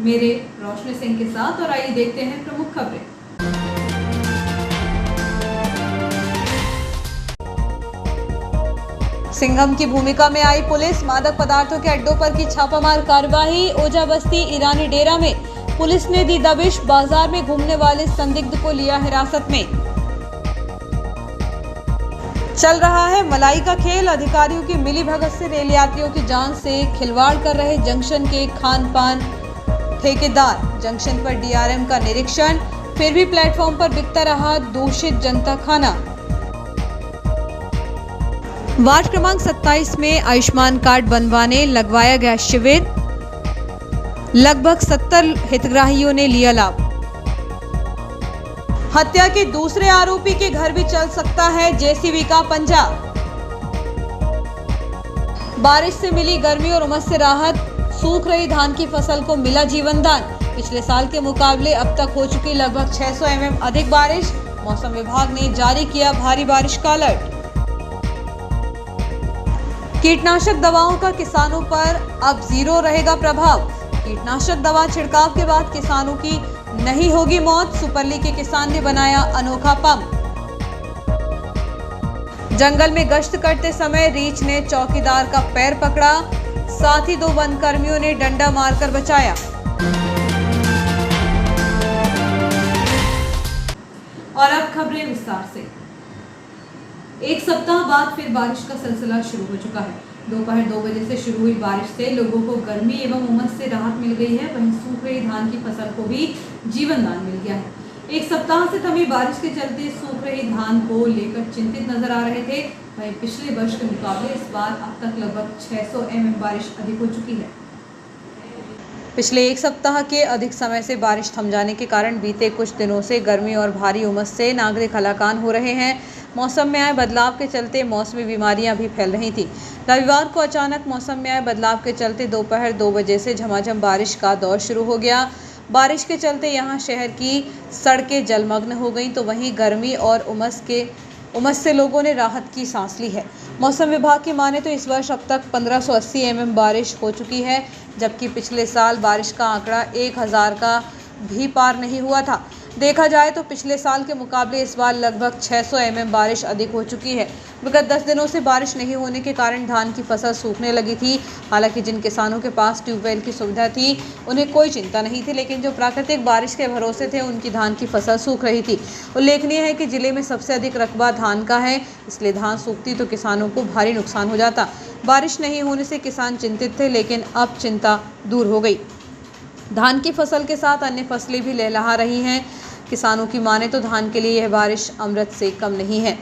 मेरे रोशनी सिंह के साथ। और आइए देखते हैं प्रमुख खबरें। सिंघम की भूमिका में आई पुलिस, मादक पदार्थों के अड्डों पर की छापामार कार्रवाई। ओझा बस्ती ईरानी डेरा में पुलिस ने दी दबिश, बाजार में घूमने वाले संदिग्ध को लिया हिरासत में। चल रहा है मलाई का खेल, अधिकारियों की मिलीभगत से रेल यात्रियों की जान से खिलवाड़ कर रहे जंक्शन के खान पान ठेकेदार। जंक्शन पर डीआरएम का निरीक्षण, फिर भी प्लेटफॉर्म पर बिकता रहा दूषित जनता खाना। वार्ड क्रमांक 27 में आयुष्मान कार्ड बनवाने लगवाया गया शिविर, लगभग 70 हितग्राहियों ने लिया लाभ। हत्या के दूसरे आरोपी के घर भी चल सकता है जेसीबी का पंजा। बारिश से मिली गर्मी और उमस से राहत, सूख रही धान की फसल को मिला जीवन दान। पिछले साल के मुकाबले अब तक हो चुकी लगभग 600 mm अधिक बारिश। मौसम विभाग ने जारी किया भारी बारिश का अलर्ट। कीटनाशक दवाओं का किसानों पर अब जीरो रहेगा प्रभाव। कीटनाशक दवा छिड़काव के बाद किसानों की नहीं होगी मौत। सुपरली के किसान ने बनाया अनोखा पंप। जंगल में गश्त करते समय रीछ ने चौकीदार का पैर पकड़ा, साथ ही 2 वन कर्मियों ने डंडा मारकर बचाया। और अब खबरें विस्तार से। एक सप्ताह बाद फिर बारिश का सिलसिला शुरू हो चुका है। दोपहर 2 बजे से शुरू हुई बारिश से लोगों को गर्मी एवं उमस से राहत मिल गई है। वहीं सूख रही धान की फसल को भी जीवन दान मिल गया है। एक सप्ताह से थमी बारिश के चलते सूख रही धान को लेकर चिंतित नजर आ रहे थे। वहीं पिछले वर्ष के मुकाबले इस बार अब तक लगभग 600 mm बारिश अधिक हो चुकी है। पिछले एक सप्ताह के अधिक समय से बारिश थम जाने के कारण बीते कुछ दिनों से गर्मी और भारी उमस से नागरिक हलाकान हो रहे हैं। मौसम में आए बदलाव के चलते मौसमी बीमारियां भी फैल रही थी। रविवार को अचानक मौसम में आए बदलाव के चलते दोपहर 2 बजे से झमाझम बारिश का दौर शुरू हो गया। बारिश के चलते यहां शहर की सड़कें जलमग्न हो गईं, तो वहीं गर्मी और उमस से लोगों ने राहत की सांस ली है। मौसम विभाग की माने तो इस वर्ष अब तक 1580 mm बारिश हो चुकी है, जबकि पिछले साल बारिश का आंकड़ा 1000 का भी पार नहीं हुआ था। देखा जाए तो पिछले साल के मुकाबले इस बार लगभग 600 mm बारिश अधिक हो चुकी है। विगत 10 दिनों से बारिश नहीं होने के कारण धान की फसल सूखने लगी थी। हालांकि जिन किसानों के पास ट्यूबवेल की सुविधा थी उन्हें कोई चिंता नहीं थी, लेकिन जो प्राकृतिक बारिश के भरोसे थे उनकी धान की फसल सूख रही थी। उल्लेखनीय है कि जिले में सबसे अधिक रकबा धान का है, इसलिए धान सूखती तो किसानों को भारी नुकसान हो जाता। बारिश नहीं होने से किसान चिंतित थे, लेकिन अब चिंता दूर हो गई। धान की फसल के साथ अन्य फसलें भी लहलहा रही हैं। किसानों की माने तो धान के लिए यह बारिश अमृत से कम नहीं है।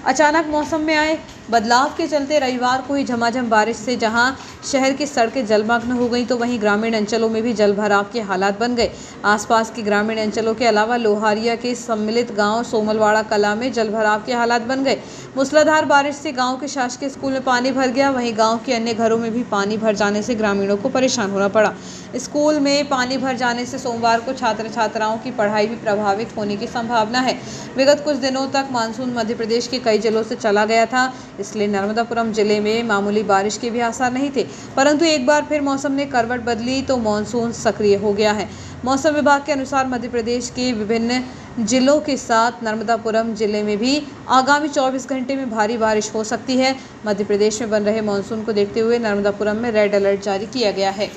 अचानक मौसम में आए बदलाव के चलते रविवार को ही झमाझम बारिश से जहां शहर की सड़कें जलमग्न हो गईं, तो वहीं ग्रामीण अंचलों में भी जलभराव के हालात बन गए। आसपास के ग्रामीण अंचलों के अलावा लोहारिया के सम्मिलित गांव सोमलवाड़ा कला में जलभराव के हालात बन गए। मूसलाधार बारिश से गांव के शासकीय स्कूल में पानी भर गया। वहीं गांव के अन्य घरों में भी पानी भर जाने से ग्रामीणों को परेशान होना पड़ा। स्कूल में पानी भर जाने से सोमवार को छात्र छात्राओं की पढ़ाई भी प्रभावित होने की संभावना है। विगत कुछ दिनों तक मानसून मध्य प्रदेश के कई जिलों से चला गया था, इसलिए नर्मदापुरम जिले में मामूली बारिश के भी आसार नहीं थे। परंतु एक बार फिर मौसम ने करवट बदली तो मानसून सक्रिय हो गया है। मौसम विभाग के अनुसार मध्य प्रदेश के विभिन्न जिलों के साथ नर्मदापुरम जिले में भी आगामी 24 घंटे में भारी बारिश हो सकती है। मध्य प्रदेश में बन रहे मानसून को देखते हुए नर्मदापुरम में रेड अलर्ट जारी किया गया है।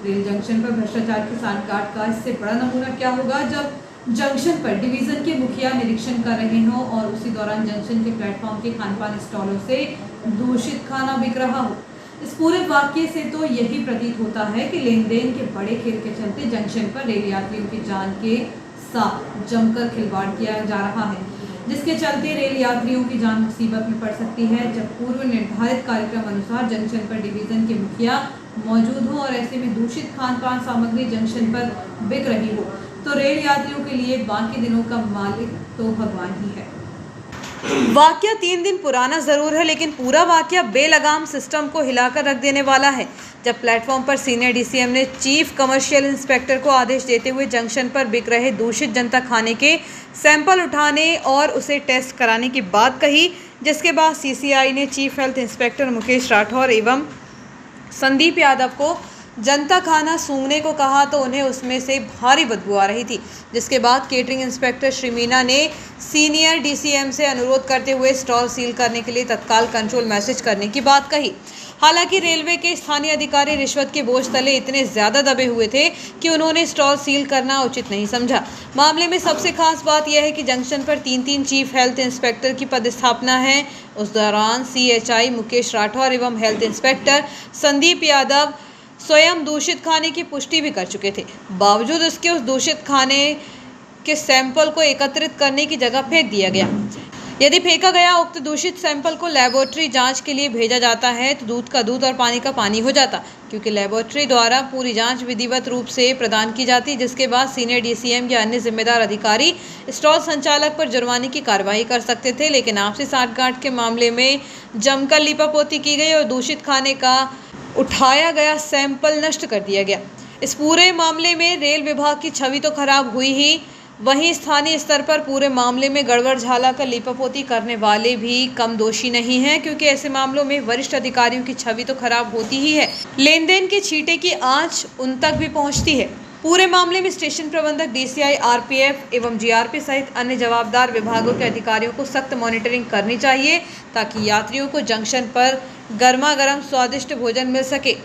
रेल जंक्शन पर भ्रष्टाचार की सांठगांठ का इससे बड़ा नमूना क्या होगा जब जंक्शन पर डिवीजन के मुखिया निरीक्षण कर रहे हों और उसी दौरान जंक्शन के प्लेटफॉर्म के खानपान स्टॉलों से दूषित खाना बिक रहा हो। इस पूरे वाक्य से तो यही प्रतीत होता है कि लेन देन के बड़े खेल के चलते जंक्शन पर रेल यात्रियों की जान के साथ जमकर खिलवाड़ किया जा रहा है, जिसके चलते रेल यात्रियों की जान मुसीबत में पड़ सकती है। जब पूर्व निर्धारित कार्यक्रम अनुसार जंक्शन पर डिवीजन के मुखिया मौजूद हो और ऐसे में दूषित खान पान सामग्री जंक्शन पर बिक रही हो, तो रेल यात्रियों के लिए बाकी दिनों का मालिक तो भगवान ही है। वाकया 3 दिन पुराना जरूर है, लेकिन पूरा वाकया बेलगाम सिस्टम को हिलाकर रख देने वाला है। जब प्लेटफॉर्म पर सीनियर डीसीएम ने चीफ कमर्शियल इंस्पेक्टर को आदेश देते हुए जंक्शन पर बिक रहे दूषित जनता खाने के सैंपल उठाने और उसे टेस्ट कराने की बात कही, जिसके बाद सीसीआई ने chief health inspector Mukesh Rathore एवं संदीप यादव को जनता खाना सूंघने को कहा तो उन्हें उसमें से भारी बदबू आ रही थी, जिसके बाद केटरिंग इंस्पेक्टर श्री मीना ने सीनियर डीसीएम से अनुरोध करते हुए स्टॉल सील करने के लिए तत्काल कंट्रोल मैसेज करने की बात कही। हालांकि रेलवे के स्थानीय अधिकारी रिश्वत के बोझ तले इतने ज्यादा दबे हुए थे कि उन्होंने स्टॉल सील करना उचित नहीं समझा। मामले में सबसे खास बात यह है कि जंक्शन पर 3 चीफ हेल्थ इंस्पेक्टर की पदस्थापना है। उस दौरान CHI मुकेश राठौर एवं हेल्थ इंस्पेक्टर संदीप यादव स्वयं दूषित खाने की पुष्टि भी कर चुके थे। बावजूद उसके उस दूषित खाने के सैंपल को एकत्रित करने की जगह फेंक दिया गया। यदि फेंका गया उक्त दूषित सैंपल को लेबोरेटरी जांच के लिए भेजा जाता है तो दूध का दूध और पानी का पानी हो जाता, क्योंकि लेबोरेटरी द्वारा पूरी जांच विधिवत रूप से प्रदान की जाती, जिसके बाद सीनियर DCM या अन्य जिम्मेदार अधिकारी स्टॉल संचालक पर जुर्माने की कार्रवाई कर सकते थे। लेकिन आपसी साठगांठ के मामले में जमकर लीपापोती की गई और दूषित खाने का उठाया गया सैंपल नष्ट कर दिया गया। इस पूरे मामले में रेल विभाग की छवि तो खराब हुई ही, वहीं स्थानीय स्तर पर पूरे मामले में गड़बड़ झाला कर लीपापोती करने वाले भी कम दोषी नहीं हैं, क्योंकि ऐसे मामलों में वरिष्ठ अधिकारियों की छवि तो खराब होती ही है, लेन-देन के छींटे की आंच उन तक भी पहुंचती है। पूरे मामले में स्टेशन प्रबंधक, DCI, RPF एवं GRP सहित अन्य जवाबदार विभागों के अधिकारियों को सख्त मॉनिटरिंग करनी चाहिए, ताकि यात्रियों को जंक्शन पर गर्मा गर्म स्वादिष्ट भोजन मिल सके।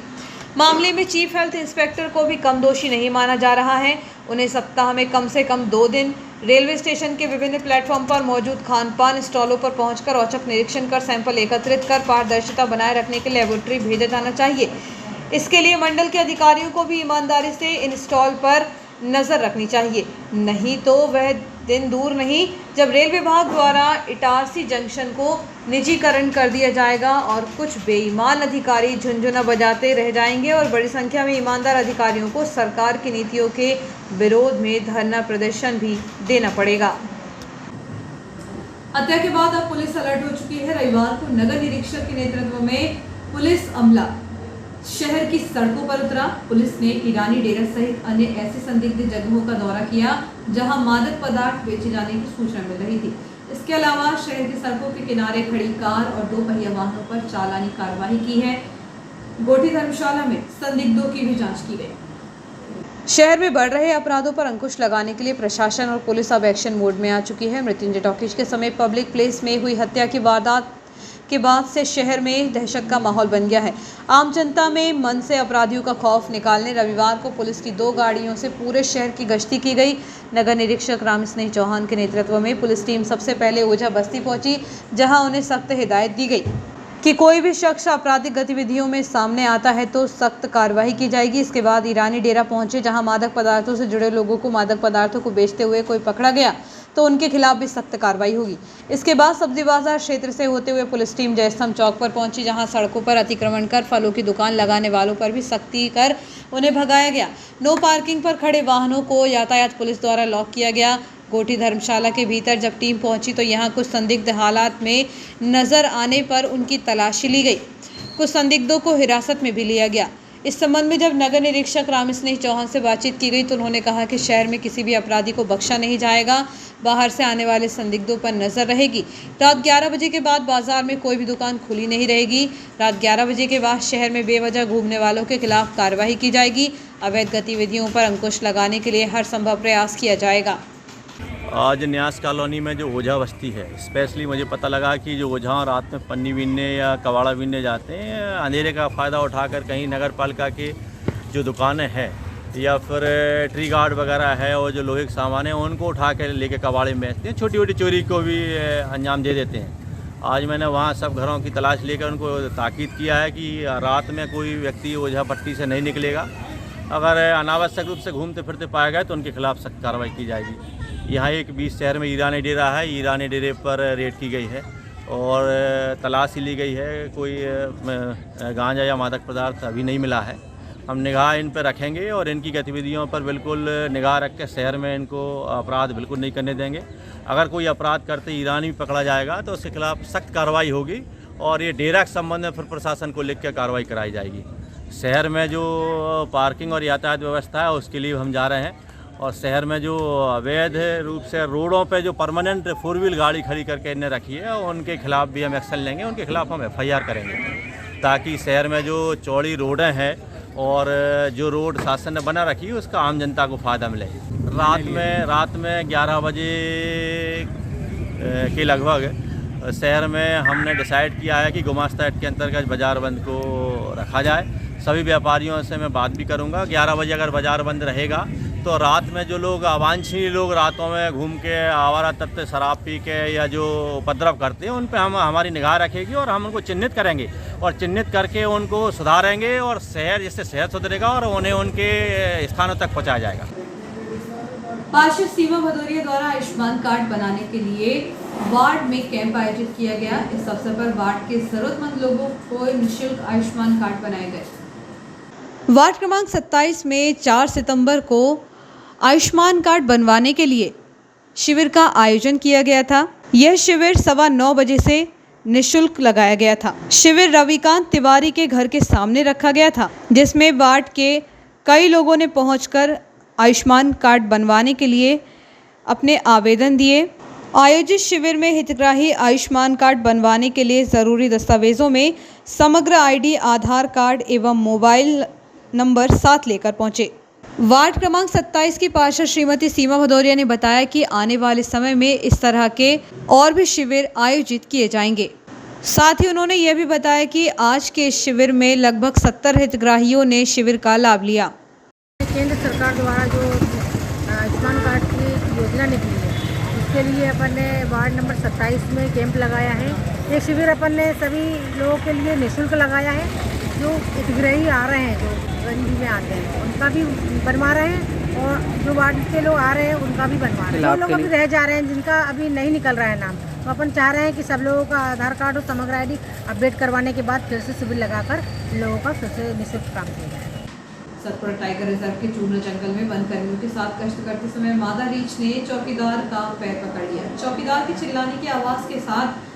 मामले में चीफ हेल्थ इंस्पेक्टर को भी कम दोषी नहीं माना जा रहा है। उन्हें सप्ताह में कम से कम 2 दिन रेलवे स्टेशन के विभिन्न प्लेटफॉर्म पर मौजूद खानपान स्टॉलों पर पहुंचकर औचक निरीक्षण कर सैंपल एकत्रित कर पारदर्शिता बनाए रखने के लिए लेबोरेटरी भेजा जाना चाहिए। इसके लिए मंडल के अधिकारियों को भी ईमानदारी से इन स्टॉल पर नज़र रखनी चाहिए, नहीं तो वह दिन दूर नहीं जब रेल विभाग द्वारा इटारसी जंक्शन को निजीकरण कर दिया जाएगा और कुछ बेईमान अधिकारी झुनझुना बजाते रह जाएंगे और बड़ी संख्या में ईमानदार अधिकारियों को सरकार की नीतियों के विरोध में धरना प्रदर्शन भी देना पड़ेगा। हत्या के बाद अब पुलिस अलर्ट हो चुकी है। रविवार को नगर निरीक्षक के नेतृत्व में पुलिस अमला शहर की सड़कों पर उतरा। पुलिस ने ईरानी डेरा सहित अन्य ऐसे संदिग्ध जगहों का दौरा किया जहां मादक पदार्थ बेचे जाने की सूचना मिल रही थी। इसके अलावा शहर की सड़कों के किनारे खड़ी कार और 2 पहिया वाहनों पर चालानी कार्रवाई की है। गोठी धर्मशाला में संदिग्धों की भी जांच की गई। शहर में बढ़ रहे अपराधों पर अंकुश लगाने के लिए प्रशासन और पुलिस अब एक्शन मोड में आ चुकी है। मृत्युंजय टॉकीज के समीप पब्लिक प्लेस में हुई हत्या की वारदात के बाद से शहर में दहशत का माहौल बन गया है। आम जनता में मन से अपराधियों का खौफ निकालने रविवार को पुलिस की 2 गाड़ियों से पूरे शहर की गश्ती की गई। नगर निरीक्षक राम स्नेह चौहान के नेतृत्व में पुलिस टीम सबसे पहले ओझा बस्ती पहुंची, जहां उन्हें सख्त हिदायत दी गई कि कोई भी शख्स आपराधिक गतिविधियों में सामने आता है तो सख्त कार्रवाई की जाएगी। इसके बाद ईरानी डेरा पहुंचे, जहां मादक पदार्थों से जुड़े लोगों को मादक पदार्थों को बेचते हुए कोई पकड़ा गया तो उनके खिलाफ भी सख्त कार्रवाई होगी। इसके बाद सब्जी बाजार क्षेत्र से होते हुए पुलिस टीम जयस्तंभ चौक पर पहुंची, जहां सड़कों पर अतिक्रमण कर फलों की दुकान लगाने वालों पर भी सख्ती कर उन्हें भगाया गया। नो पार्किंग पर खड़े वाहनों को यातायात पुलिस द्वारा लॉक किया गया। गोठी धर्मशाला के भीतर जब टीम पहुंची तो यहां कुछ संदिग्ध हालात में नजर आने पर उनकी तलाशी ली गई। कुछ संदिग्धों को हिरासत में भी लिया गया। इस संबंध में जब नगर निरीक्षक राम स्नेह चौहान से बातचीत की गई तो उन्होंने कहा कि शहर में किसी भी अपराधी को बख्शा नहीं जाएगा। बाहर से आने वाले संदिग्धों पर नजर रहेगी। रात 11 बजे के बाद बाजार में कोई भी दुकान खुली नहीं रहेगी। रात 11 बजे के बाद शहर में बेवजह घूमने वालों के खिलाफ कार्रवाई की जाएगी। अवैध गतिविधियों पर अंकुश लगाने के लिए हर संभव प्रयास किया जाएगा। आज न्यास कॉलोनी में जो ओझा बस्ती है, स्पेशली मुझे पता लगा कि जो ओझा रात में पन्नी बीनने या कबाड़ा बीनने जाते हैं, अंधेरे का फ़ायदा उठाकर कहीं नगर पालिका के जो दुकानें हैं या फिर ट्री गार्ड वगैरह है और जो लोहे के सामान है उनको उठा कर लेके कबाड़े में बेचते हैं, छोटी छोटी चोरी को भी अंजाम दे देते हैं। आज मैंने वहाँ सब घरों की तलाश लेकर उनको ताकीद किया है कि रात में कोई व्यक्ति ओझा पट्टी से नहीं निकलेगा। अगर अनावश्यक रूप से घूमते फिरते पाया गया तो उनके खिलाफ सख्त कार्रवाई की जाएगी। यहाँ एक 20 शहर में ईरानी डेरा है, ईरानी डेरे पर रेड की गई है और तलाशी ली गई है। कोई गांजा या मादक पदार्थ अभी नहीं मिला है। हम निगाह इन पर रखेंगे और इनकी गतिविधियों पर बिल्कुल निगाह रख के शहर में इनको अपराध बिल्कुल नहीं करने देंगे। अगर कोई अपराध करते ईरानी पकड़ा जाएगा तो उसके खिलाफ सख्त कार्रवाई होगी और ये डेरा के संबंध में फिर प्रशासन को लिख के कार्रवाई कराई जाएगी। शहर में जो पार्किंग और यातायात व्यवस्था है उसके लिए हम जा रहे हैं और शहर में जो अवैध रूप से रोडों पे जो परमानेंट 4 व्हील गाड़ी खड़ी करके इन्हें रखी है उनके खिलाफ भी हम एक्शन लेंगे। उनके खिलाफ हम FIR करेंगे ताकि शहर में जो चौड़ी रोडें हैं और जो रोड शासन ने बना रखी है उसका आम जनता को फ़ायदा मिले। रात में 11 बजे के लगभग शहर में हमने डिसाइड किया है कि गुमास्ता एक्ट के अंतर्गत बाज़ार बंद को रखा जाए। सभी व्यापारियों से मैं बात भी करूंगा। 11 बजे अगर बाज़ार बंद रहेगा तो रात में जो लोग अवांछनीय लोग रातों में घूम के आवारा तत्व शराब पी के या जो उपद्रव करते हैं उन पे हमारी निगाह रखेगी और हम उनको चिन्हित करेंगे और चिन्हित करके उनको सुधारेंगे और जिससे शहर सुधरेगा और उन्हें उनके स्थानों तक पहुँचाया जाएगा। पार्षद सीमा भदौरिया द्वारा आयुष्मान कार्ड बनाने के लिए वार्ड में कैंप आयोजित किया गया। इस अवसर पर वार्ड के जरूरतमंद लोगों को निःशुल्क आयुष्मान कार्ड बनाए गए। वार्ड क्रमांक 27 में 4 सितंबर को आयुष्मान कार्ड बनवाने के लिए शिविर का आयोजन किया गया था। यह शिविर 9:15 बजे से निःशुल्क लगाया गया था। शिविर रविकांत तिवारी के घर के सामने रखा गया था, जिसमें वार्ड के कई लोगों ने पहुंचकर आयुष्मान कार्ड बनवाने के लिए अपने आवेदन दिए। आयोजित शिविर में हितग्राही आयुष्मान कार्ड बनवाने के लिए ज़रूरी दस्तावेजों में समग्र आईडी, आधार कार्ड एवं मोबाइल नंबर साथ लेकर पहुंचे। वार्ड क्रमांक 27 की पार्षद श्रीमती सीमा भदौरिया ने बताया कि आने वाले समय में इस तरह के और भी शिविर आयोजित किए जाएंगे। साथ ही उन्होंने यह भी बताया कि आज के इस शिविर में लगभग 70 हितग्राहियों ने शिविर का लाभ लिया। केंद्र सरकार द्वारा जो आयुष्मान कार्ड की योजना निकली है, उसके लिए अपन ने वार्ड नंबर 27 में कैंप लगाया है। ये शिविर अपन ने सभी लोगों के लिए निःशुल्क लगाया है। जो हितग्राही आ रहे हैं, जो गरीबी में आते हैं, उनका भी बनवा रहे हैं और जो वार्ड के लोग आ रहे हैं उनका भी बनवा रहे हैं। जो लोग अभी रह जा रहे हैं, जिनका अभी नहीं निकल रहा है नाम, तो अपन चाह रहे हैं कि सब लोगों का आधार कार्ड और समग्र आईडी अपडेट करवाने के बाद फिर से शिविर लगाकर लोगों का फिर से निःशुल्क काम किया जाए। सतपुड़ा टाइगर रिजर्व के चूर्ण जंगल में वन कर्मियों के साथ गश्त करते समय मादा रीछ ने चौकीदार का पैर पकड़ लिया। चौकीदार के चिल्लाने की आवाज के साथ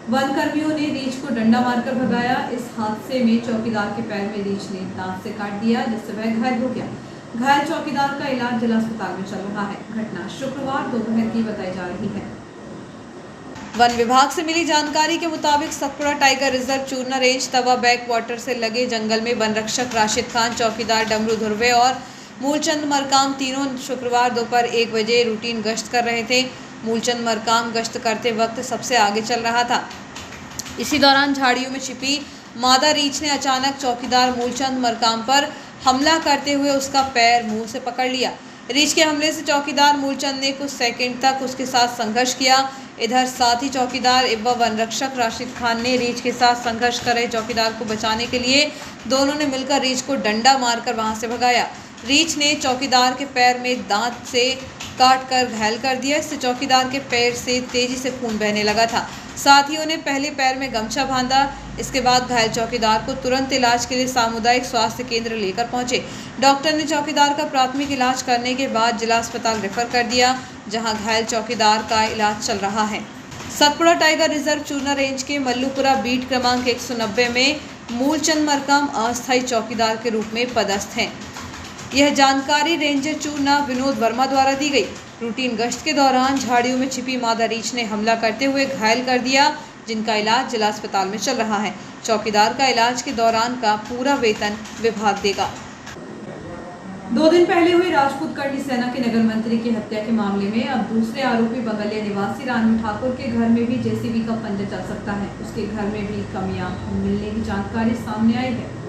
वन कर्मियों ने रीछ को डंडा मारकर भगाया। इस हादसे में चौकीदार के पैर में रीछ ने दांत से काट दिया, जिससे वह घायल हो गया। घायल चौकीदार का इलाज जिला अस्पताल में चल रहा है। घटना शुक्रवार दोपहर की बताई जा रही है। वन विभाग से मिली जानकारी के मुताबिक Satpura tiger reserve Churna range तवा बैक वाटर से लगे जंगल में वन रक्षक राशिद खान, चौकीदार डमरू धुर्वे और मूलचंद मरकाम तीनों शुक्रवार दोपहर 1 बजे रूटीन गश्त कर रहे थे। मूलचंद मरकाम गश्त करते वक्त सबसे आगे चल रहा था। इसी दौरान झाड़ियों में छिपी मादा रीछ ने अचानक चौकीदार मूलचंद मरकाम पर हमला करते हुए उसका पैर मुंह से पकड़ लिया। रीछ के हमले से चौकीदार मूलचंद ने कुछ सेकंड तक उसके साथ संघर्ष किया। इधर साथ ही चौकीदार एवं वन रक्षक राशिद खान ने रीछ के साथ संघर्ष कर रहे चौकीदार को बचाने के लिए दोनों ने मिलकर रीछ को डंडा मारकर वहां से भगाया। रीछ ने चौकीदार के पैर में दांत से काट कर घायल कर दिया। इससे चौकीदार के पैर से तेजी से खून बहने लगा था। साथ ही उन्हें पहले पैर में गमछा बांधा। इसके बाद घायल चौकीदार को तुरंत इलाज के लिए सामुदायिक स्वास्थ्य केंद्र लेकर पहुंचे। डॉक्टर ने चौकीदार का प्राथमिक इलाज करने के बाद जिला अस्पताल रेफर कर दिया, जहां घायल चौकीदार का इलाज चल रहा है। Satpura tiger reserve Churna range के मल्लूपुरा बीट क्रमांक 190 में मूलचंद मरकाम अस्थायी चौकीदार के रूप में पदस्थ हैं। यह जानकारी रेंजर चूरना विनोद वर्मा द्वारा दी गई। रूटीन गश्त के दौरान झाड़ियों में छिपी मादा रीछ ने हमला करते हुए घायल कर दिया, जिनका इलाज जिला अस्पताल में चल रहा है। चौकीदार का इलाज के दौरान का पूरा वेतन विभाग देगा। 2 दिन पहले हुई राजपूत करनी सेना के नगर मंत्री की हत्या के मामले में अब दूसरे आरोपी बंगलिया निवासी रानू ठाकुर के घर में भी जेसीबी का पंजा चल सकता है। उसके घर में भी कमियां मिलने की जानकारी सामने आई है।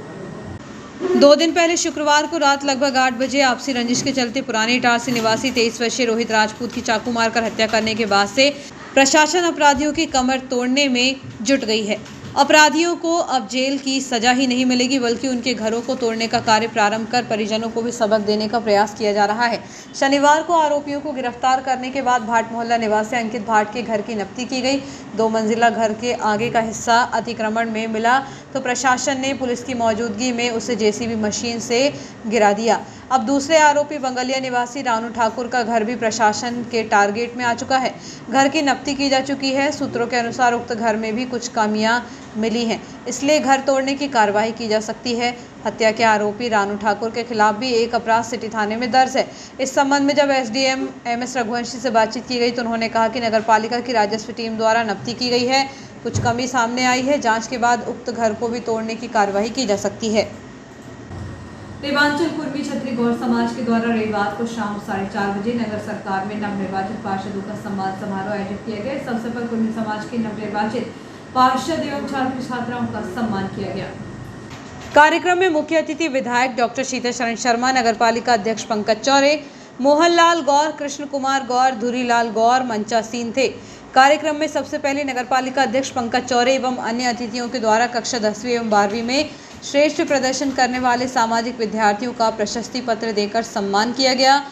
2 दिन पहले शुक्रवार को रात लगभग 8 बजे आपसी रंजिश के चलते पुरानी इटारसी निवासी 23 वर्षीय रोहित राजपूत की चाकू मारकर हत्या करने के बाद से प्रशासन अपराधियों की कमर तोड़ने में जुट गई है। अपराधियों को अब जेल की सजा ही नहीं मिलेगी, बल्कि उनके घरों को तोड़ने का कार्य प्रारंभ कर परिजनों को भी सबक देने का प्रयास किया जा रहा है। शनिवार को आरोपियों को गिरफ्तार करने के बाद भाट मोहल्ला निवासी अंकित भाट के घर की नफ्ती की गई। 2 मंजिला घर के आगे का हिस्सा अतिक्रमण में मिला तो प्रशासन ने पुलिस की मौजूदगी में उसे जेसीबी मशीन से गिरा दिया। अब दूसरे आरोपी बंगलिया निवासी रानू ठाकुर का घर भी प्रशासन के टारगेट में आ चुका है। घर की नफ्ती की जा चुकी है। सूत्रों के अनुसार उक्त घर में भी कुछ कमियां मिली हैं, इसलिए घर तोड़ने की कार्रवाई की जा सकती है। हत्या के आरोपी रानू ठाकुर के खिलाफ भी एक अपराध सिटी थाने में दर्ज है। इस संबंध में जब एसडीएम एमएस रघुवंशी से बातचीत की गई तो उन्होंने कहा कि नगरपालिका की राजस्व टीम द्वारा नफ्ती की गई है। कुछ कमी सामने आई है। जांच के बाद उक्त घर को भी तोड़ने की कार्रवाई की जा सकती है। देवांचल कुर्मी छत्री गौर समाज के द्वारा रविवार को शाम 4:30 बजे नगर सरकार में नवनिर्वाचित पार्षदों का सम्मान समारोह आयोजित किया गया। इस अवसर पर कुर्मी समाज के नवनिर्वाचित पार्षद एवं छात्र छात्राओं का सम्मान किया गया। कार्यक्रम में मुख्य अतिथि विधायक डॉक्टर शीतल शरण शर्मा, नगरपालिका अध्यक्ष पंकज चौरे, मोहनलाल गौर, कृष्ण कुमार गौर, धुरीलाल गौर मंचासीन थे। कार्यक्रम में सबसे पहले नगरपालिका अध्यक्ष पंकज चौरे एवं अन्य अतिथियों के द्वारा कक्षा 10वीं एवं 12वीं में श्रेष्ठ प्रदर्शन करने वाले सामाजिक विद्यार्थियों का प्रशस्ति पत्र देकर सम्मान किया गया।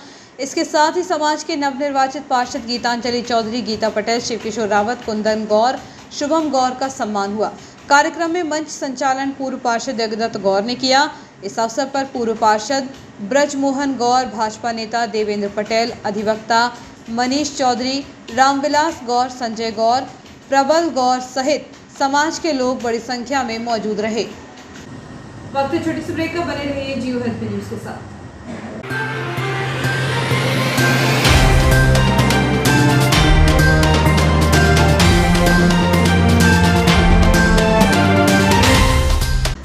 इसके साथ ही समाज के नवनिर्वाचित पार्षद गीतांजलि चौधरी, गीता पटेल, शिवकिशोर रावत, कुंदन गौर, शुभम गौर का सम्मान हुआ। कार्यक्रम में मंच संचालन पूर्व पार्षद जगदत्त गौर ने किया। इस अवसर पर पूर्व पार्षद ब्रजमोहन गौर, भाजपा नेता देवेंद्र पटेल, अधिवक्ता मनीष चौधरी, रामविलास गौर, संजय गौर, प्रबल गौर सहित समाज के लोग बड़ी संख्या में मौजूद रहे। वक्त छोटी सी ब्रेक का, बने रहिए जियो हेल्थ न्यूज के साथ।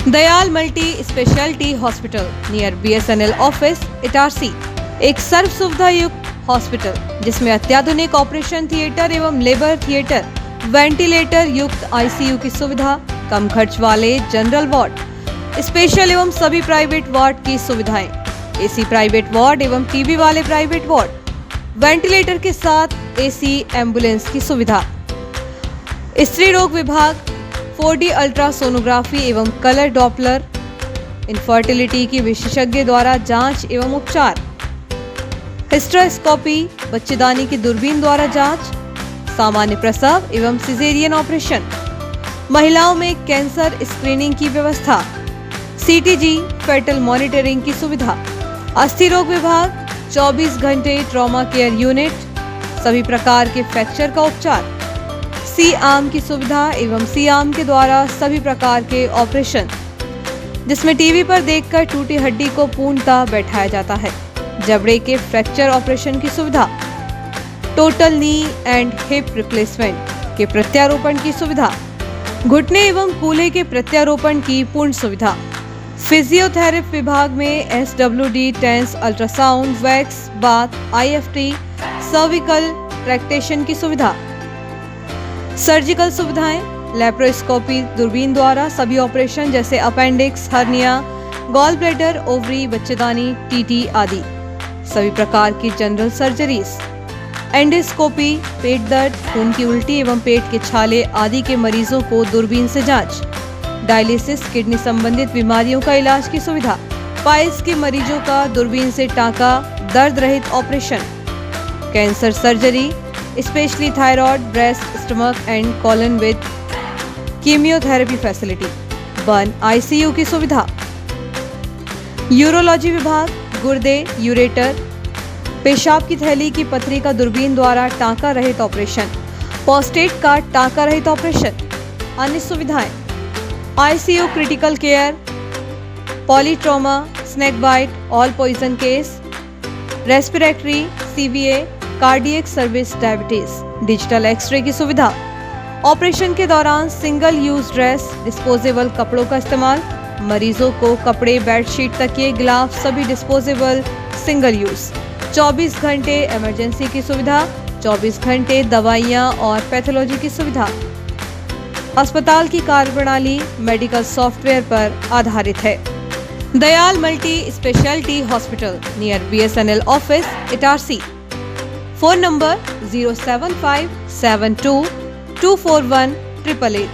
Dayal multi speciality hospital near BSNL office, Itarsi, एक सर्व सुविधा युक्त हॉस्पिटल जिसमें अत्याधुनिक ऑपरेशन थिएटर एवं लेबर थिएटर, वेंटिलेटर युक्त ICU की सुविधा, कम खर्च वाले जनरल वार्ड, स्पेशल एवं सभी प्राइवेट वार्ड की सुविधाएं, AC प्राइवेट वार्ड एवं टीबी वाले प्राइवेट वार्ड, वेंटिलेटर के साथ AC एम्बुलेंस की सुविधा, स्त्री रोग विभाग, 4D अल्ट्रासोनोग्राफी एवं कलर डॉपलर, इनफर्टिलिटी की विशेषज्ञ द्वारा जांच एवं उपचार, हिस्टेरोस्कोपी, बच्चेदानी की दूरबीन द्वारा जांच, सामान्य प्रसव एवं सिजेरियन ऑपरेशन, महिलाओं में कैंसर स्क्रीनिंग की व्यवस्था, CTG फेटल मॉनिटरिंग की सुविधा, अस्थि रोग विभाग, 24 घंटे ट्रॉमा केयर यूनिट, सभी प्रकार के फ्रैक्चर का उपचार, C-आर्म की सुविधा एवं C-आर्म के द्वारा सभी प्रकार के ऑपरेशन, जिसमें टीवी पर देखकर टूटी हड्डी को पूर्णतः बैठाया जाता है, जबड़े के फ्रैक्चर ऑपरेशन की सुविधा, total knee and hip replacement के प्रत्यारोपण की सुविधा, घुटने एवं कूल्हे के प्रत्यारोपण की पूर्ण सुविधा, फिजियोथेरेपी विभाग में SWD, TENS, ultrasound, wax, bath, IFT, cervical traction की सुविधा, सर्जिकल सुविधाएं, लेप्रोस्कोपी दूरबीन द्वारा सभी ऑपरेशन जैसे appendix, hernia, gall bladder, ovary, बच्चेदानी, TT आदि, सभी प्रकार की जनरल सर्जरीज, एंडोस्कोपी, पेट दर्द, खून की उल्टी एवं पेट के छाले आदि के मरीजों को दूरबीन से जांच, डायलिसिस, किडनी संबंधित बीमारियों का इलाज की सुविधा, पाइल्स के मरीजों का दूरबीन से टांका, दर्द रहित operation, cancer surgery, specially thyroid, breast, stomach and colon with chemotherapy facility, burn ICU की सुविधा, यूरोलॉजी विभाग, गुर्दे, यूरेटर, पेशाब की थैली की पथरी का दूरबीन द्वारा टांका रहित ऑपरेशन, प्रोस्टेट का टांका रहित ऑपरेशन, अन्य सुविधाएं, ICU critical care, polytrauma, snake bite, all poison case, respiratory, CVA, cardiac service, diabetes, digital x ray की सुविधा, ऑपरेशन के दौरान सिंगल यूज ड्रेस, डिस्पोजेबल कपड़ों का इस्तेमाल, मरीजों को कपड़े, बेडशीट, तकिए, ग्लाव्स सभी डिस्पोजेबल सिंगल यूज, 24 घंटे इमरजेंसी की सुविधा, 24 घंटे दवाइयाँ और पैथोलॉजी की सुविधा। अस्पताल की कार्यप्रणाली मेडिकल सॉफ्टवेयर पर आधारित है। Dayal multi speciality hospital near BSNL office, Itarsi. Phone number 07572241888,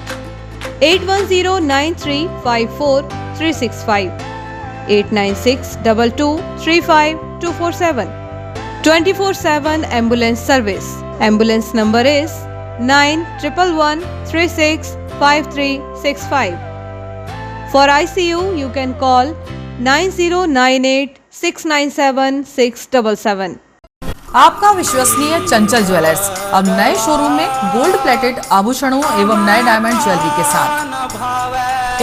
8109354365, 8962235247, 24/7 ambulance service. Ambulance number is 9111365365. For ICU, you can call 9098697677. आपका विश्वसनीय चंचल ज्वेलर्स अब नए शोरूम में गोल्ड प्लेटेड आभूषणों एवं नए डायमंड ज्वेलरी के साथ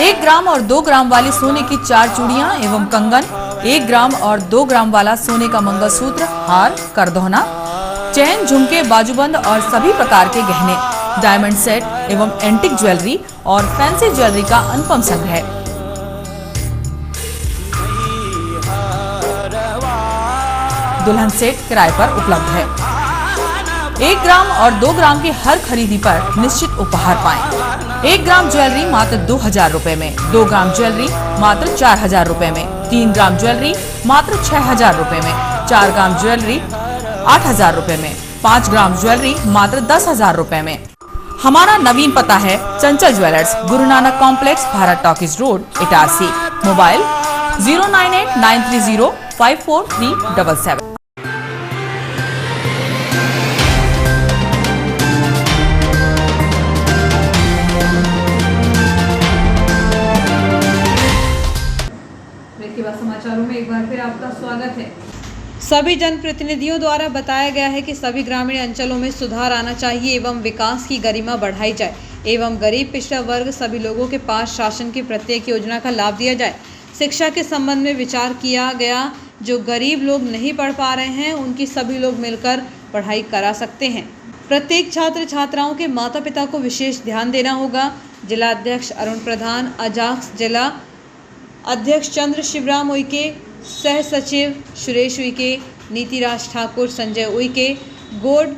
1 ग्राम और 2 ग्राम वाली सोने की 4 चूड़ियां एवं कंगन, 1 ग्राम और 2 ग्राम वाला सोने का मंगलसूत्र, हार, करदोहना, चैन, झुमके, बाजूबंद और सभी प्रकार के गहने, डायमंड सेट एवं एंटिक ज्वेलरी और फैंसी ज्वेलरी का अनुपम संग्रह। दुल्हन सेट किराए पर उपलब्ध है। 1 ग्राम और 2 ग्राम की हर खरीदी पर निश्चित उपहार पाएं। 1 ग्राम ज्वेलरी मात्र 2,000 रुपए में, 2 ग्राम ज्वेलरी मात्र 4,000 रुपए में, 3 ग्राम ज्वेलरी मात्र 6,000 रुपए में, 4 ग्राम ज्वेलरी 8,000 रुपए में, 5 ग्राम ज्वेलरी मात्र 10,000 रुपए में। हमारा नवीन पता है चंचल jewellers, Guru Nanak complex, Bharat talkies road, Itarsi. Mobile 09893054377। समाचारों में एक बार फिर आपका स्वागत है। सभी जनप्रतिनिधियों द्वारा बताया गया है कि सभी ग्रामीण अंचलों में सुधार आना चाहिए एवं विकास की गरिमा बढ़ाई जाए एवं गरीब पिछड़ा वर्ग सभी लोगों के पास शासन की प्रत्येक योजना का लाभ दिया जाए। शिक्षा के संबंध में विचार किया गया। जो गरीब लोग नहीं पढ़ पा रहे हैं उनकी सभी लोग मिलकर पढ़ाई करा सकते हैं। प्रत्येक छात्र छात्राओं के माता पिता को विशेष ध्यान देना होगा। जिला अध्यक्ष अरुण प्रधान, अजाक्स जिला अध्यक्ष चंद्र शिवराम उइके, सह सचिव सुरेश उइके, नीतिराज ठाकुर, संजय उइके, गोड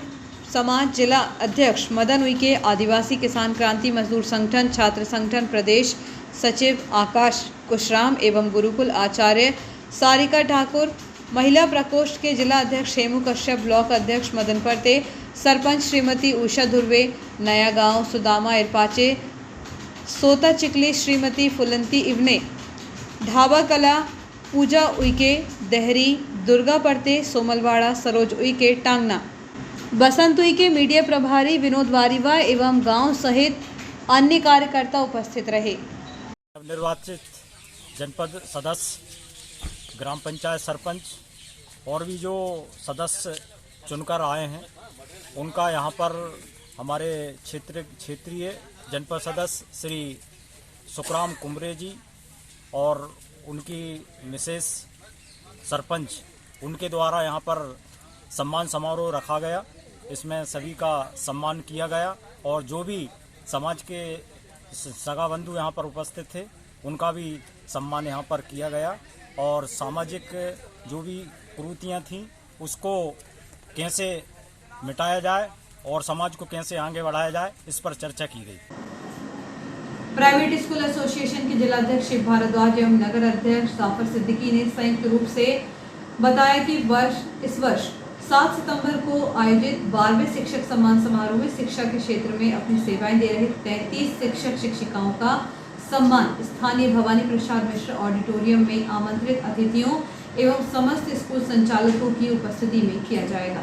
समाज जिला अध्यक्ष मदन उइके, आदिवासी किसान क्रांति मजदूर संगठन छात्र संगठन प्रदेश सचिव आकाश कुशराम एवं गुरुकुल आचार्य सारिका ठाकुर, महिला प्रकोष्ठ के जिला अध्यक्ष हेमू कश्यप, ब्लॉक अध्यक्ष मदन परते, सरपंच श्रीमती उषा धुर्वे, नया गांव सुदामा इरपाचे, सोता चिकली श्रीमती फुलंती इवने, ढाबा कला पूजा उइके, देहरी दुर्गा परते, सोमलवाड़ा सरोज उइके, टांगना बसंत उइके, मीडिया प्रभारी विनोद वारीवा एवं गांव सहित अन्य कार्यकर्ता उपस्थित रहे। निर्वाचित जनपद सदस्य, ग्राम पंचायत सरपंच और भी जो सदस्य चुनकर आए हैं उनका यहाँ पर हमारे क्षेत्रीय जनपद सदस्य श्री सुखराम कुमरे जी और उनकी मिसेस सरपंच, उनके द्वारा यहाँ पर सम्मान समारोह रखा गया। इसमें सभी का सम्मान किया गया और जो भी समाज के सगा बंधु यहाँ पर उपस्थित थे उनका भी सम्मान यहाँ पर किया गया और सामाजिक जो भी कुरीतियाँ थीं उसको कैसे मिटाया जाए और समाज को कैसे आगे बढ़ाया जाए, इस पर चर्चा की गई। प्राइवेट स्कूल एसोसिएशन के जिला अध्यक्ष शिव भारद्वाज एवं नगर अध्यक्ष जाफर सिद्दीकी ने संयुक्त रूप से बताया कि इस वर्ष 7 सितंबर को आयोजित 12वें शिक्षक सम्मान समारोह में शिक्षा के क्षेत्र में अपनी सेवाएं दे रहे 33 शिक्षक शिक्षिकाओं का सम्मान स्थानीय भवानी प्रसाद मिश्र ऑडिटोरियम में आमंत्रित अतिथियों एवं समस्त स्कूल संचालकों की उपस्थिति में किया जाएगा।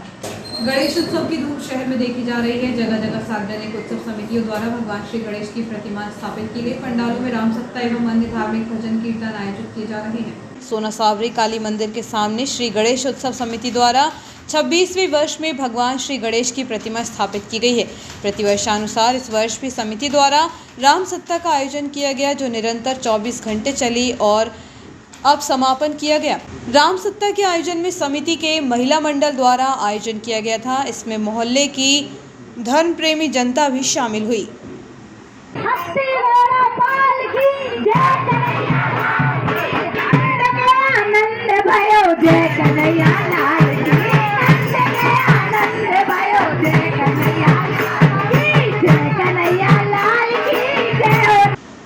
गणेश उत्सव की धूम शहर में देखी जा रही है। जगह जगह सार्वजनिक उत्सव समितियों द्वारा भगवान श्री गणेश की प्रतिमा स्थापित की गई। पंडालों में राम सप्ताह एवं अन्य धार्मिक भजन कीर्तन आयोजित किए जा रहे हैं। सोना सावरी काली मंदिर के सामने श्री गणेश उत्सव समिति द्वारा 26वीं वर्ष में भगवान श्री गणेश की प्रतिमा स्थापित की गई है। प्रतिवर्षानुसार इस वर्ष भी समिति द्वारा राम सप्ताह का आयोजन किया गया, जो निरंतर 24 घंटे चली और अब समापन किया गया। राम सप्ताह के आयोजन में समिति के महिला मंडल द्वारा आयोजन किया गया था। इसमें मोहल्ले की धर्म प्रेमी जनता भी शामिल हुई।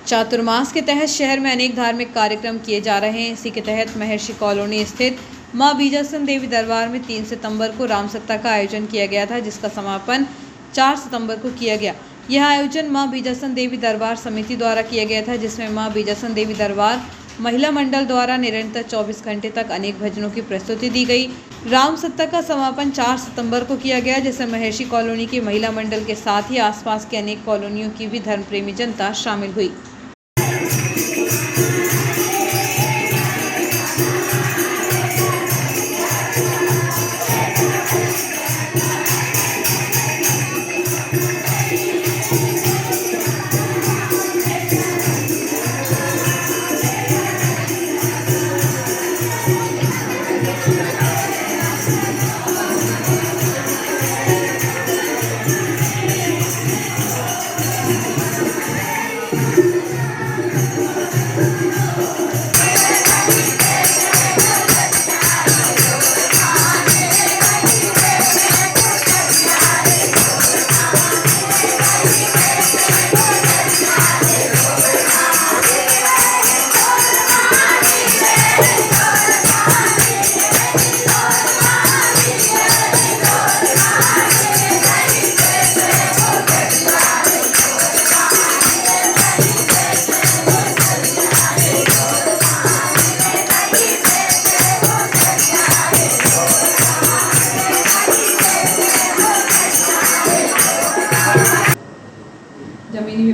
चातुर्मास के तहत शहर में अनेक धार्मिक कार्यक्रम किए जा रहे हैं। इसी के तहत महर्षि कॉलोनी स्थित मां बीजासन देवी दरबार में 3 सितंबर को राम सप्ताह का आयोजन किया गया था, जिसका समापन 4 सितंबर को किया गया। यह आयोजन मां बीजासन देवी दरबार समिति द्वारा किया गया था, जिसमें मां बीजासन देवी दरबार महिला मंडल द्वारा निरंतर 24 घंटे तक अनेक भजनों की प्रस्तुति दी गई। राम सप्ताह का समापन 4 सितंबर को किया गया, जिसमें महर्षि कॉलोनी की महिला मंडल के साथ ही आसपास के अनेक कॉलोनियों की भी धर्मप्रेमी जनता शामिल हुई।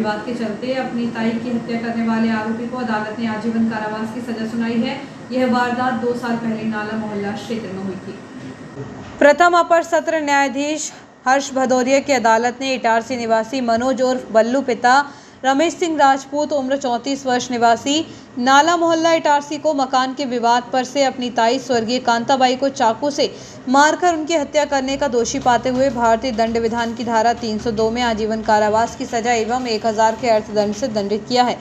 विवाद के चलते अपनी ताई की हत्या करने वाले आरोपी को अदालत ने आजीवन कारावास की सजा सुनाई है। यह वारदात 2 साल पहले नाला मोहल्ला क्षेत्र में हुई थी। प्रथम अपर सत्र न्यायाधीश हर्ष भदौरिया की अदालत ने इटारसी निवासी मनोज उर्फ बल्लू पिता रमेश सिंह राजपूत उम्र 34 वर्ष निवासी नाला मोहल्ला इटारसी को मकान के विवाद पर से अपनी ताई स्वर्गीय कांताबाई को चाकू से मारकर उनकी हत्या करने का दोषी पाते हुए भारतीय दंड विधान की धारा 302 में आजीवन कारावास की सजा एवं 1000 के अर्थदंड से दंडित किया है।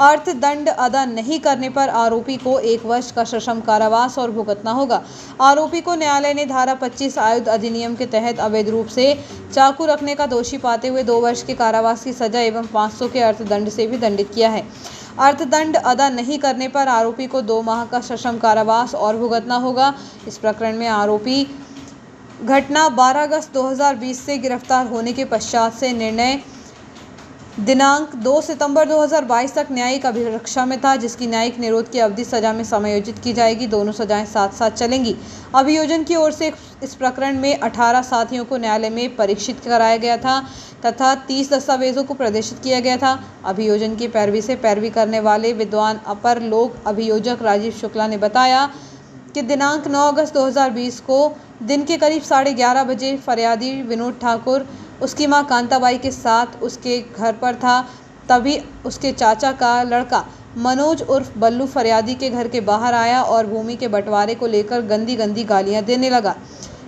अर्थदंड अदा नहीं करने पर आरोपी को 1 वर्ष का सश्रम कारावास और भुगतना होगा। आरोपी को न्यायालय ने धारा 25 आयुध अधिनियम के तहत अवैध रूप से चाकू रखने का दोषी पाते हुए 2 वर्ष के कारावास की सजा एवं 500 के अर्थदंड से भी दंडित किया है। अर्थदंड अदा नहीं करने पर आरोपी को 2 माह का सश्रम कारावास और भुगतना होगा। इस प्रकरण में आरोपी घटना 12 अगस्त 2020 से गिरफ्तार होने के पश्चात से निर्णय दिनांक 2 सितंबर 2022 तक न्यायिक अभिरक्षा में था, जिसकी न्यायिक निरोध की अवधि सजा में समायोजित की जाएगी। दोनों सजाएं साथ साथ चलेंगी। अभियोजन की ओर से इस प्रकरण में 18 साथियों को न्यायालय में परीक्षित कराया गया था तथा 30 दस्तावेजों को प्रदर्शित किया गया था। अभियोजन की पैरवी करने वाले विद्वान अपर लोक अभियोजक राजीव शुक्ला ने बताया कि दिनांक 9 अगस्त 2020 को दिन के करीब 11:30 बजे फरियादी विनोद ठाकुर उसकी मां कांताबाई के साथ उसके घर पर था। तभी उसके चाचा का लड़का मनोज उर्फ बल्लू फरियादी के घर के बाहर आया और भूमि के बंटवारे को लेकर गंदी गालियां देने लगा।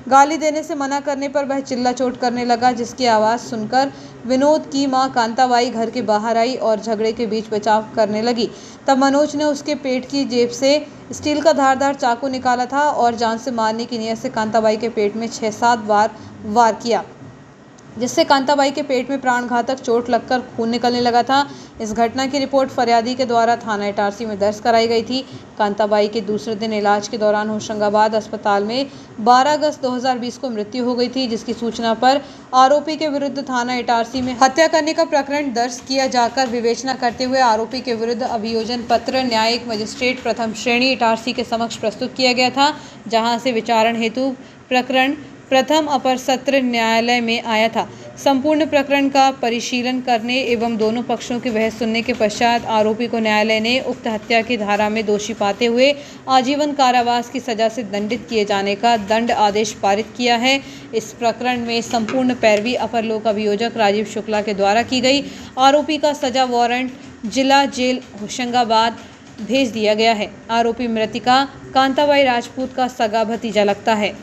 गाली देने से मना करने पर वह चिल्ला चोट करने लगा, जिसकी आवाज़ सुनकर विनोद की मां कांताबाई घर के बाहर आई और झगड़े के बीच बचाव करने लगी। तब मनोज ने उसके पेट की जेब से स्टील का धारदार चाकू निकाला था और जान से मारने की नीयत से कांताबाई के पेट में 6-7 बार वार किया, जिससे कांताबाई के पेट में प्राणघातक चोट लगकर खून निकलने लगा था। इस घटना की रिपोर्ट फरियादी के द्वारा थाना इटारसी में दर्ज कराई गई थी। कांताबाई के दूसरे दिन इलाज के दौरान होशंगाबाद अस्पताल में 12 अगस्त 2020 को मृत्यु हो गई थी, जिसकी सूचना पर आरोपी के विरुद्ध थाना इटारसी में हत्या करने का प्रकरण दर्ज किया जाकर विवेचना करते हुए आरोपी के विरुद्ध अभियोजन पत्र न्यायिक मजिस्ट्रेट प्रथम श्रेणी इटारसी के समक्ष प्रस्तुत किया गया था, जहाँ से विचारण हेतु प्रकरण प्रथम अपर सत्र न्यायालय में आया था। संपूर्ण प्रकरण का परिशीलन करने एवं दोनों पक्षों की बहस सुनने के पश्चात आरोपी को न्यायालय ने उक्त हत्या की धारा में दोषी पाते हुए आजीवन कारावास की सजा से दंडित किए जाने का दंड आदेश पारित किया है। इस प्रकरण में संपूर्ण पैरवी अपर लोक अभियोजक राजीव शुक्ला के द्वारा की गई। आरोपी का सजा वारंट जिला जेल होशंगाबाद भेज दिया गया है। आरोपी मृतिका कांताबाई राजपूत का सगा भतीजा लगता है।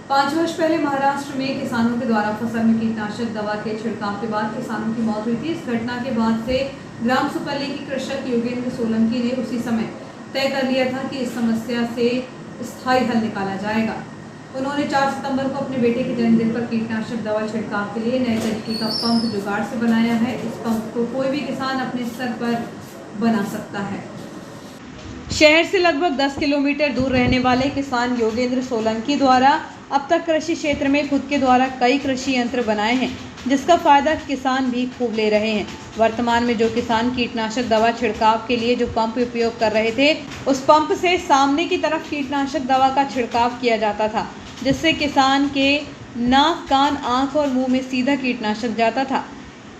5 वर्ष पहले महाराष्ट्र में किसानों के द्वारा फसल में कीटनाशक दवा के छिड़काव के बाद किसानों की मौत हुई थी। इस घटना के बाद से ग्राम सुपल्ली के कृषक योगेंद्र सोलंकी ने उसी समय तय कर लिया था कि इस समस्या से स्थायी हल निकाला जाएगा। उन्होंने 4 सितंबर को अपने बेटे के जन्मदिन पर कीटनाशक दवा छिड़काव के लिए नए तरीके का पंप जुगाड़ से बनाया है। इस पंप को कोई भी किसान अपने स्तर पर बना सकता है। शहर से लगभग 10 किलोमीटर दूर रहने वाले किसान योगेंद्र सोलंकी द्वारा अब तक कृषि क्षेत्र में खुद के द्वारा कई कृषि यंत्र बनाए हैं, जिसका फायदा किसान भी खूब ले रहे हैं। वर्तमान में जो किसान कीटनाशक दवा छिड़काव के लिए जो पंप उपयोग कर रहे थे, उस पंप से सामने की तरफ कीटनाशक दवा का छिड़काव किया जाता था, जिससे किसान के नाक, कान, आँख और मुँह में सीधा कीटनाशक जाता था,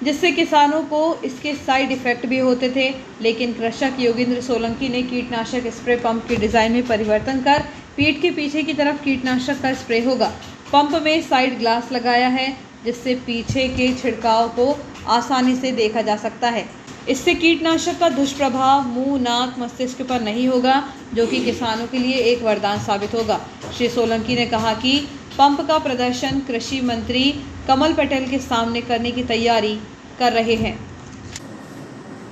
जिससे किसानों को इसके साइड इफेक्ट भी होते थे। लेकिन कृषक योगेंद्र सोलंकी ने कीटनाशक स्प्रे पंप के डिज़ाइन में परिवर्तन कर पीठ के पीछे की तरफ कीटनाशक का स्प्रे होगा। पंप में साइड ग्लास लगाया है, जिससे पीछे के छिड़काव को आसानी से देखा जा सकता है। इससे कीटनाशक का दुष्प्रभाव मुंह, नाक, मस्तिष्क पर नहीं होगा, जो कि किसानों के लिए एक वरदान साबित होगा। श्री सोलंकी ने कहा कि पंप का प्रदर्शन कृषि मंत्री कमल पटेल के सामने करने की तैयारी कर रहे हैं।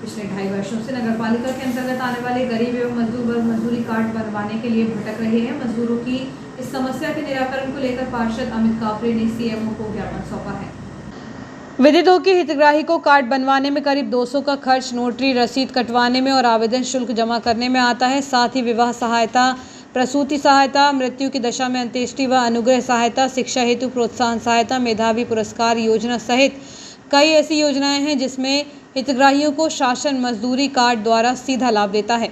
पिछले 2.5 वर्षों से नगरपालिका के अंतर्गत आने वाले गरीब एवं मजदूर वर्ग मजदूरी कार्ड बनवाने के लिए भटक रहे हैं। मजदूरों की इस समस्या के निराकरण को लेकर पार्षद अमित कापरे ने सीएमओ को ज्ञापन सौंपा है। विदित हो कि हितग्राही को कार्ड बनवाने में करीब 200 का खर्च नोटरी रसीद कटवाने में और आवेदन शुल्क जमा करने में आता है। साथ ही विवाह सहायता, प्रसूति सहायता, मृत्यु की दशा में अंत्येष्टि व अनुग्रह सहायता, शिक्षा हेतु प्रोत्साहन सहायता, मेधावी पुरस्कार योजना सहित कई ऐसी योजनाएं हैं जिसमें हितग्राहियों को शासन मजदूरी कार्ड द्वारा सीधा लाभ देता है।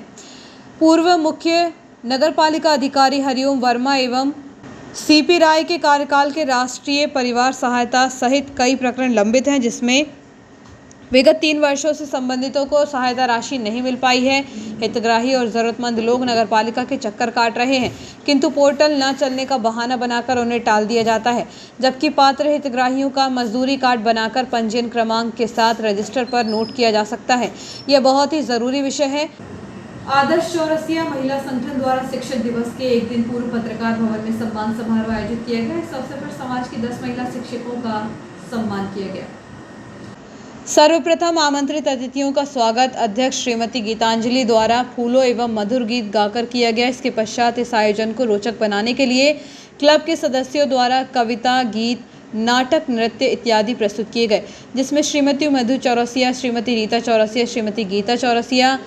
पूर्व मुख्य नगरपालिका अधिकारी हरिओम वर्मा एवं सीपी राय के कार्यकाल के राष्ट्रीय परिवार सहायता सहित कई प्रकरण लंबित हैं, जिसमें विगत 3 वर्षों से संबंधितों को सहायता राशि नहीं मिल पाई है। हितग्राही और जरूरतमंद लोग नगरपालिका के चक्कर काट रहे हैं, किंतु पोर्टल न चलने का बहाना बनाकर उन्हें टाल दिया जाता है, जबकि पात्र हितग्राहियों का मजदूरी कार्ड बनाकर पंजीयन क्रमांक के साथ रजिस्टर पर नोट किया जा सकता है। यह बहुत ही जरूरी विषय है। आदर्श चौरसिया महिला संगठन द्वारा शिक्षक दिवस के एक दिन पूर्व पत्रकार भवन में सम्मान समारोह आयोजित किया गया। इस अवसर पर समाज की 10 महिला शिक्षकों का सम्मान किया गया। सर्वप्रथम आमंत्रित अतिथियों का स्वागत अध्यक्ष श्रीमती गीतांजलि द्वारा फूलों एवं मधुर गीत गाकर किया गया। इसके पश्चात इस आयोजन को रोचक बनाने के लिए क्लब के सदस्यों द्वारा कविता, गीत, नाटक, नृत्य इत्यादि प्रस्तुत किए गए, जिसमें श्रीमती मधु चौरसिया, श्रीमती रीता चौरसिया, श्रीमती गीता चौरसिया,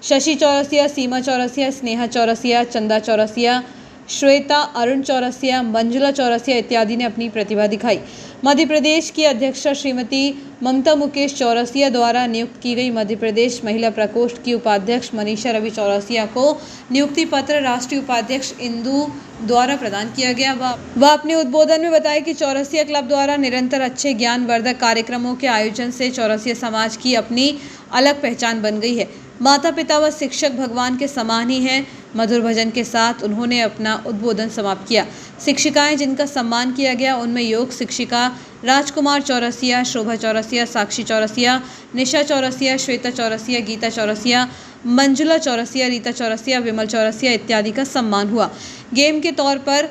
शशि चौरसिया, सीमा चौरसिया, स्नेहा चौरसिया, चंदा चौरसिया, श्वेता, अरुण चौरसिया, मंजुला चौरसिया इत्यादि ने अपनी प्रतिभा दिखाई। मध्य प्रदेश की अध्यक्षा श्रीमती ममता मुकेश चौरसिया द्वारा नियुक्त की गई मध्य प्रदेश महिला प्रकोष्ठ की उपाध्यक्ष मनीषा रवि चौरसिया को नियुक्ति पत्र राष्ट्रीय उपाध्यक्ष इंदू द्वारा प्रदान किया गया। वह अपने उद्बोधन में बताया कि चौरसिया क्लब द्वारा निरंतर अच्छे ज्ञानवर्धक कार्यक्रमों के आयोजन से चौरसिया समाज की अपनी अलग पहचान बन गई है। माता पिता व शिक्षक भगवान के समान ही हैं। मधुर भजन के साथ उन्होंने अपना उद्बोधन समाप्त किया। शिक्षिकाएं जिनका सम्मान किया गया उनमें योग शिक्षिका राजकुमार चौरसिया, शोभा चौरसिया, साक्षी चौरसिया, निशा चौरसिया, श्वेता चौरसिया, गीता चौरसिया, मंजुला चौरसिया, रीता चौरसिया, विमल चौरसिया इत्यादि का सम्मान हुआ। गेम के तौर पर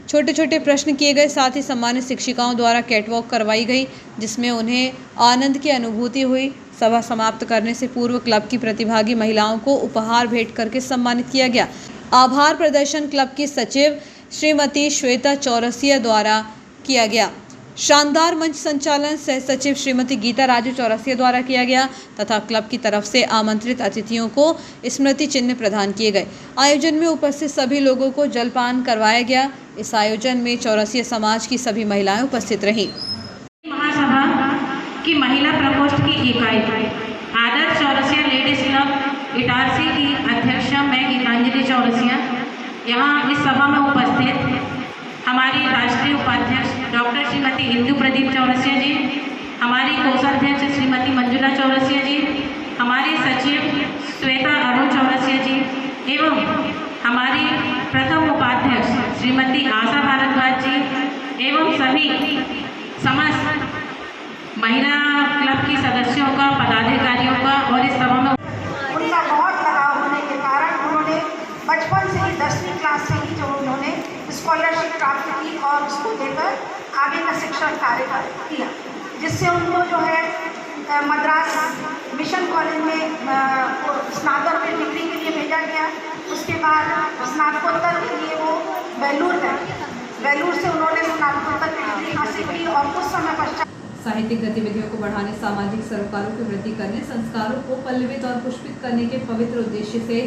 छोटे छोटे प्रश्न किए गए, साथ ही सम्मानित शिक्षिकाओं द्वारा कैटवॉक करवाई गई, जिसमें उन्हें आनंद की अनुभूति हुई। सभा समाप्त करने से पूर्व क्लब की प्रतिभागी महिलाओं को उपहार भेंट करके सम्मानित किया गया। आभार प्रदर्शन क्लब की सचिव श्रीमती श्वेता चौरसिया द्वारा किया गया। शानदार मंच संचालन सह सचिव श्रीमती गीता राजू चौरसिया द्वारा किया गया तथा क्लब की तरफ से आमंत्रित अतिथियों को स्मृति चिन्ह प्रदान किए गए। आयोजन में उपस्थित सभी लोगों को जलपान करवाया गया। इस आयोजन में चौरसिया समाज की सभी महिलाएं उपस्थित रहीं। महासभा की महिला प्रकोष्ठ की इकाई आदर्श चौरसिया लेडीज क्लब इटारसी की अध्यक्षा मैं गीतांजलि चौरसिया यहाँ इस सभा में उपस्थित हमारी राष्ट्रीय उपाध्यक्ष डॉक्टर श्रीमती इंदु प्रदीप चौरसिया जी, हमारी कोषाध्यक्ष श्रीमती मंजुला चौरसिया जी, हमारी सचिव श्वेता अरुण चौरसिया जी एवं हमारी प्रथम उपाध्यक्ष श्रीमती आशा भारद्वाज जी एवं सभी समस्त महिला क्लब की सदस्यों का, पदाधिकारियों का और इस सभा में उनका बहुत लगाव होने के कारण उन्होंने बचपन से ही 10वीं क्लास से ही जो उन्होंने स्कॉलरशिप प्राप्त की और उसको लेकर आगे का शिक्षण कार्य किया, जिससे उनको जो है मद्रास मिशन कॉलेज में स्नातक में डिग्री के लिए भेजा गया। उसके बाद स्नातकोत्तर के लिए वो वेलूर गए। वेलूर से उन्होंने स्नातकोत्तर की डिग्री हासिल की और कुछ समय पश्चात साहित्यिक गतिविधियों को बढ़ाने, सामाजिक सरोकारों की वृद्धि करने, संस्कारों को पल्लवित और पुष्पित करने के पवित्र उद्देश्य से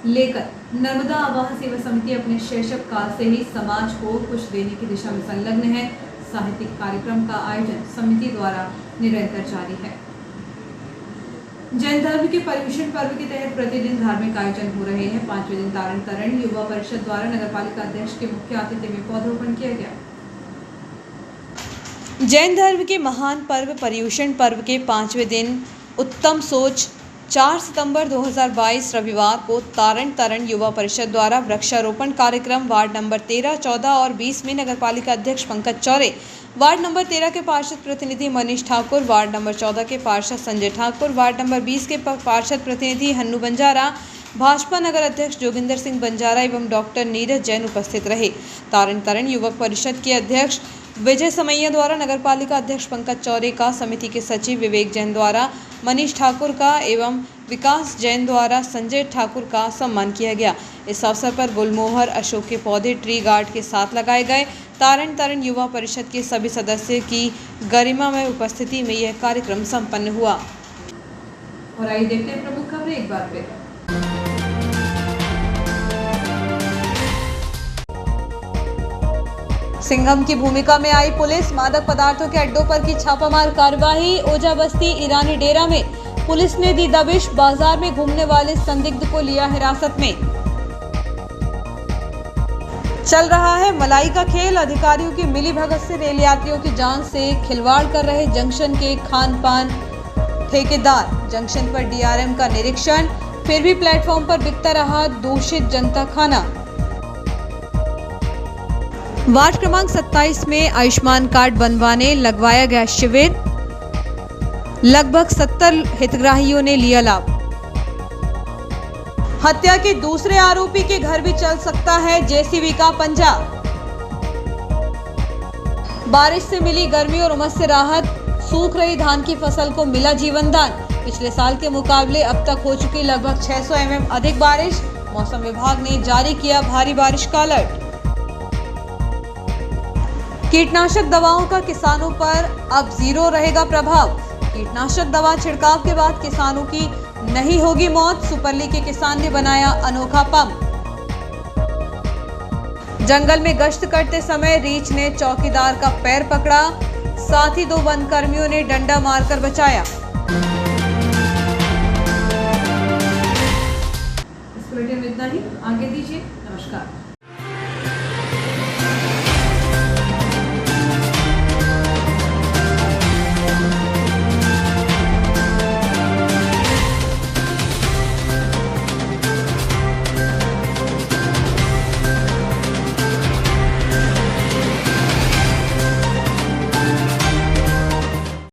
लेकर नर्मदा आवाह सेवा समिति अपने शैशव काल से ही समाज को कुछ देने की दिशा में संलग्न है। साहित्यिक कार्यक्रम का आयोजन समिति द्वारा निरंतर जारी है। जैन धर्म के पर्युषण पर्व के तहत प्रतिदिन धार्मिक आयोजन हो रहे हैं। 5वें दिन तारण तरण युवा परिषद द्वारा नगरपालिका अध्यक्ष के मुख्य आतिथ्य में पौधरोपण किया गया। जैन धर्म के महान पर्व पर्युषण पर्व के 5वें दिन उत्तम सोच 4 सितंबर 2022 रविवार को तारण तरण युवा परिषद द्वारा वृक्षारोपण कार्यक्रम वार्ड नंबर 13, 14 और 20 में नगरपालिका अध्यक्ष पंकज चौरे, वार्ड नंबर 13 के पार्षद प्रतिनिधि मनीष ठाकुर, वार्ड नंबर 14 के पार्षद संजय ठाकुर, वार्ड नंबर 20 के पार्षद प्रतिनिधि हन्नू बंजारा, भाजपा नगर अध्यक्ष जोगिंदर सिंह बंजारा एवं डॉक्टर नीरज जैन उपस्थित रहे। तारण तरण युवक परिषद के अध्यक्ष विजय समैया द्वारा नगरपालिका अध्यक्ष पंकज चौरे का, समिति के सचिव विवेक जैन द्वारा मनीष ठाकुर का एवं विकास जैन द्वारा संजय ठाकुर का सम्मान किया गया। इस अवसर पर गुलमोहर, अशोक के पौधे ट्री गार्ड के साथ लगाए गए। तारण तरण युवा परिषद के सभी सदस्य की गरिमामय उपस्थिति में यह कार्यक्रम संपन्न हुआ। और आइए देखते हैं प्रमुख खबरें एक बार फिर। सिंघम की भूमिका में आई पुलिस, मादक पदार्थों के अड्डों पर की छापामार कार्रवाई। ओझा बस्ती ईरानी डेरा में पुलिस ने दी दबिश, बाजार में घूमने वाले संदिग्ध को लिया हिरासत में। चल रहा है मलाई का खेल, अधिकारियों की मिलीभगत से रेल यात्रियों की जान से खिलवाड़ कर रहे जंक्शन के खान पान ठेकेदार। जंक्शन पर डीआरएम का निरीक्षण, फिर भी प्लेटफॉर्म पर बिकता रहा दूषित जनता खाना। वार्ड क्रमांक 27 में आयुष्मान कार्ड बनवाने लगवाया गया शिविर, लगभग 70 हितग्राहियों ने लिया लाभ। हत्या के दूसरे आरोपी के घर भी चल सकता है जेसीबी का पंजा। बारिश से मिली गर्मी और उमस से राहत, सूख रही धान की फसल को मिला जीवन दान। पिछले साल के मुकाबले अब तक हो चुकी लगभग 600 mm अधिक बारिश। मौसम विभाग ने जारी किया भारी बारिश का अलर्ट। कीटनाशक दवाओं का किसानों पर अब जीरो रहेगा प्रभाव। कीटनाशक दवा छिड़काव के बाद किसानों की नहीं होगी मौत। सुपरली के किसान ने बनाया अनोखा पंप। जंगल में गश्त करते समय रीछ ने चौकीदार का पैर पकड़ा, साथ ही 2 वन कर्मियों ने डंडा मारकर बचाया। इस बुलेटिन में इतना ही, आगे दीजिए, नमस्कार।